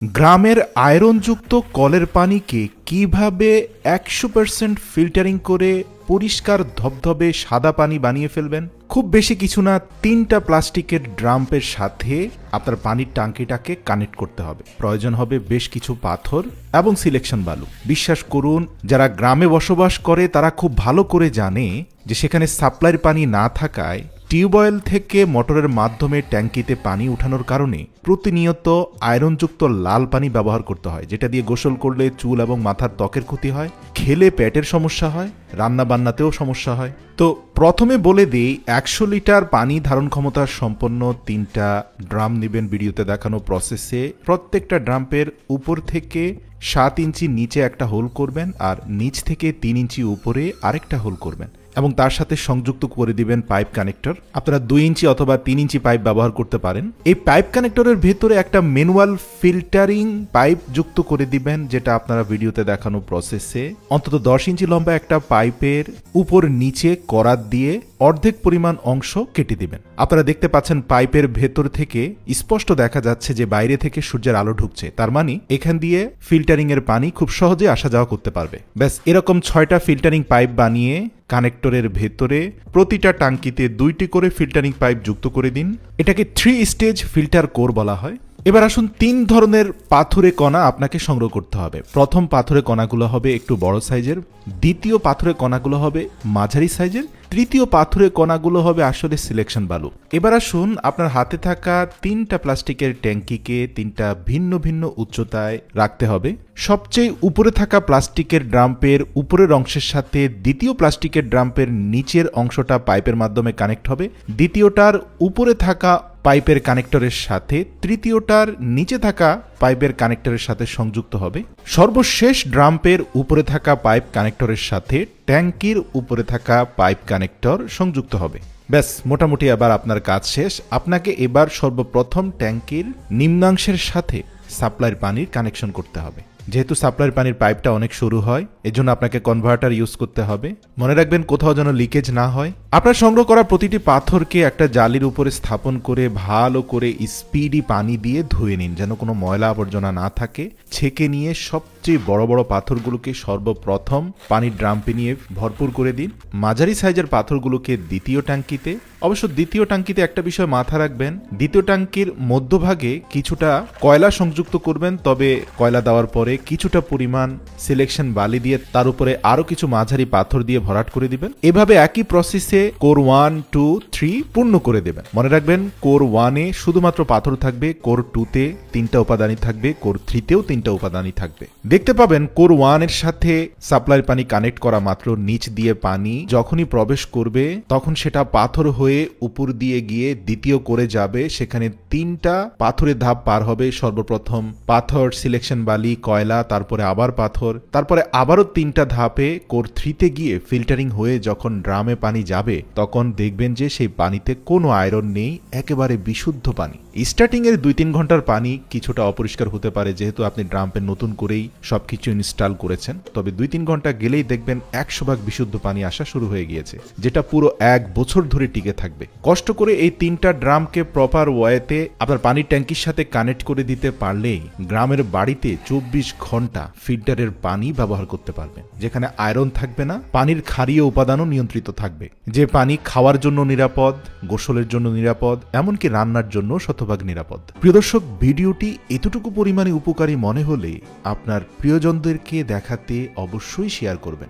গ্রামের আয়রনযুক্ত কলের পানিকে কিভাবে ১০০% ফিল্টারিং করে পরিষ্কার ধবধবে সাদা পানি বানিয়ে ফেলবেন? খুব বেশি কিছু না, ৩টা প্লাস্টিকের ড্রামের সাথে আপনার পানির ট্যাঙ্কিটাকে কানেক্ট করতে হবে। প্রয়োজন হবে বেশ কিছু পাথর এবং সিলেকশন বালু। বিশ্বাস করুন, যারা গ্রামে বসবাস করে তারা খুব ভালো করে জানে যে সেখানে সাপ্লাইয়ের পানি না থাকায় টিউবওয়েল থেকে মোটরের মাধ্যমে ট্যাঙ্কিতে পানি উঠানোর কারণে প্রতিনিয়ত আয়রনযুক্ত লাল পানি ব্যবহার করতে হয়, যেটা দিয়ে গোসল করলে চুল এবং মাথার ত্বকের ক্ষতি হয়, খেলে পেটের সমস্যা হয়, রান্না বান্নাতেও সমস্যা হয়। তো প্রথমে বলে দিই, ১০০ লিটার পানি ধারণ ক্ষমতা সম্পন্ন ৩টা ড্রাম নেবেন। ভিডিওতে দেখানো প্রসেসে প্রত্যেকটা ড্রামের উপর থেকে ৭ ইঞ্চি নিচে একটা হোল করবেন আর নিচ থেকে ৩ ইঞ্চি উপরে আরেকটা হোল করবেন এবং তার সাথে সংযুক্ত করে দিবেন পাইপ কানেক্টর। আপনারা ২ ইঞ্চি অথবা ৩ ইঞ্চি পাইপ ব্যবহার করতে পারেন। এই পাইপ কানেক্টরের ভেতরে একটা ম্যানুয়াল ফিল্টারিং পাইপ যুক্ত করে দিবেন, যেটা আপনারা ভিডিওতে দেখানো প্রসেসে অন্তত ১০ ইঞ্চি লম্বা একটা পাইপের উপর নিচে করাত দিয়ে অর্ধেক পরিমাণ অংশ কেটে দিবেন। আপনারা দেখতে পাচ্ছেন পাইপের ভেতর থেকে স্পষ্ট দেখা যাচ্ছে যে বাইরে থেকে সূর্যের আলো ঢুকছে, তার মানে এখান দিয়ে ফিল্টারিং এর পানি খুব সহজে আসা যাওয়া করতে পারবে। ব্যাস, এরকম ৬টা ফিল্টারিং পাইপ বানিয়ে কানেক্টরের ভেতরে প্রতিটা টাঙ্কিতে ২টি করে ফিল্টারিং পাইপ যুক্ত করে দিন। এটাকে 3 স্টেজ ফিল্টার কোর বলা হয়। এবার আসুন, ৩ ধরনের পাথুরে কণা আপনাকে সংগ্রহ করতে হবে। প্রথম পাথুরে কণাগুলো হবে একটু বড় সাইজের, দ্বিতীয় পাথুরে কণাগুলো হবে মাঝারি সাইজের, তৃতীয় পাথুরে কণাগুলো হবে আসলে সিলেকশন বালু। এবার আসুন, আপনার হাতে থাকা ৩টা প্লাস্টিকের ট্যাঙ্কিকে ৩টা ভিন্ন ভিন্ন উচ্চতায় রাখতে হবে। সবচেয়ে উপরে থাকা প্লাস্টিকের ড্রামের উপরের অংশের সাথে দ্বিতীয় প্লাস্টিকের ড্রামের নিচের অংশটা পাইপের মাধ্যমে কানেক্ট হবে। দ্বিতীয়টার উপরে থাকা পাইপের কানেক্টরের সাথে তৃতীয়টার নিচে থাকা পাইপের কানেক্টরের সাথে সংযুক্ত হবে। সর্বশেষ ড্রামের উপরে থাকা পাইপ কানেক্টরের সাথে ট্যাঙ্কির উপরে থাকা পাইপ কানেক্টর সংযুক্ত হবে। ব্যাস, মোটামুটি এবার আপনার কাজ শেষ। আপনাকে এবার সর্বপ্রথম ট্যাঙ্কির নিম্নাংশের সাথে সাপ্লাইয়ের পানির কানেকশন করতে হবে। যেহেতু সাপ্লাইয়ের পানির পাইপটা অনেক সরু হয়, এজন্য আপনাকে কনভার্টার ইউজ করতে হবে। মনে রাখবেন, কোথাও যেন লিকেজ না হয়। আপনার সংগ্রহ করা প্রতিটি পাথরকে একটা জালির উপরে স্থাপন করে ভালো করে স্পিডি পানি দিয়ে ধুয়ে নিন, যেন কোনো ময়লা আবর্জনা না থাকে। ছেঁকে নিয়ে সবচেয়ে বড় বড় পাথরগুলোকে সর্বপ্রথম পানির ড্রামে নিয়ে ভরপুর করে দিন। মাঝারি সাইজের পাথরগুলোকে দ্বিতীয় ট্যাঙ্কিতে। অবশ্য দ্বিতীয় ট্যাঙ্কিতে একটা বিষয় মাথা রাখবেন, দ্বিতীয় ট্যাঙ্কির মধ্যভাগে কিছুটা কয়লা সংযুক্ত করবেন, তবে কয়লা দেওয়ার পরে কিছুটা পরিমাণ সিলেকশন বালি দিয়ে তার উপরে আরো কিছু মাঝারি পাথর দিয়ে ভরাট করে দিবেন। এভাবে একই প্রসেসে কোর 1, 2, 3 পূর্ণ করে দেবেন। মনে রাখবেন, কোর 1-এ শুধুমাত্র পাথর থাকবে, কোর 2-তে 3টা উপাদানই থাকবে, কোর 3-তেও 3টা উপাদানই থাকবে। দেখতে পাবেন কোর 1-এর সাথে সাপ্লাইয়ের পানি কানেক্ট করা মাত্র নিচ দিয়ে পানি যখনই প্রবেশ করবে তখন সেটা পাথর হয়ে উপর দিয়ে গিয়ে দ্বিতীয় কোরে যাবে। সেখানে 3টা পাথরের ধাপ পার হবে। সর্বপ্রথম পাথর, সিলেকশন বালি, কয়লা, তারপরে আবার পাথর, তারপরে আবারও 3টা ধাপে কোর 3-তে গিয়ে ফিল্টারিং হয়ে যখন ড্রামে পানি যাবে তখন দেখবেন যে সেই পানিতে কোনো আয়রন নেই, একেবারে বিশুদ্ধ পানি। স্টার্টিং এর 2-3 ঘন্টার পানি কিছুটা অপরিষ্কার হতে পারে, যেহেতু আপনি ড্রামে নতুন করেই সবকিছু ইনস্টল করেছেন। তবে 2-3 ঘন্টা গেলেই দেখবেন 100% বিশুদ্ধ পানি আসা শুরু হয়ে গিয়েছে, যেটা পুরো 1 বছর ধরে টিকে থাকবে। কষ্ট করে এই 3টা ড্রামকে প্রপার ওয়েতে আপনার পানির ট্যাঙ্কির সাথে কানেক্ট করে দিতে পারলেই গ্রামের বাড়িতে 24 ঘন্টা ফিল্টারের পানি ব্যবহার করতে পারবেন, যেখানে আয়রন থাকবে না, পানির ক্ষারীয় উপাদানও নিয়ন্ত্রিত থাকবে। যে পানি খাওয়ার জন্য নিরাপদ, গোসলের জন্য নিরাপদ, এমনকি রান্নার জন্য শতভাগ নিরাপদ। প্রিয় দর্শক, ভিডিওটি এতটুকু পরিমাণে উপকারী মনে হলে আপনার প্রিয়জনদেরকে দেখাতে অবশ্যই শেয়ার করবেন।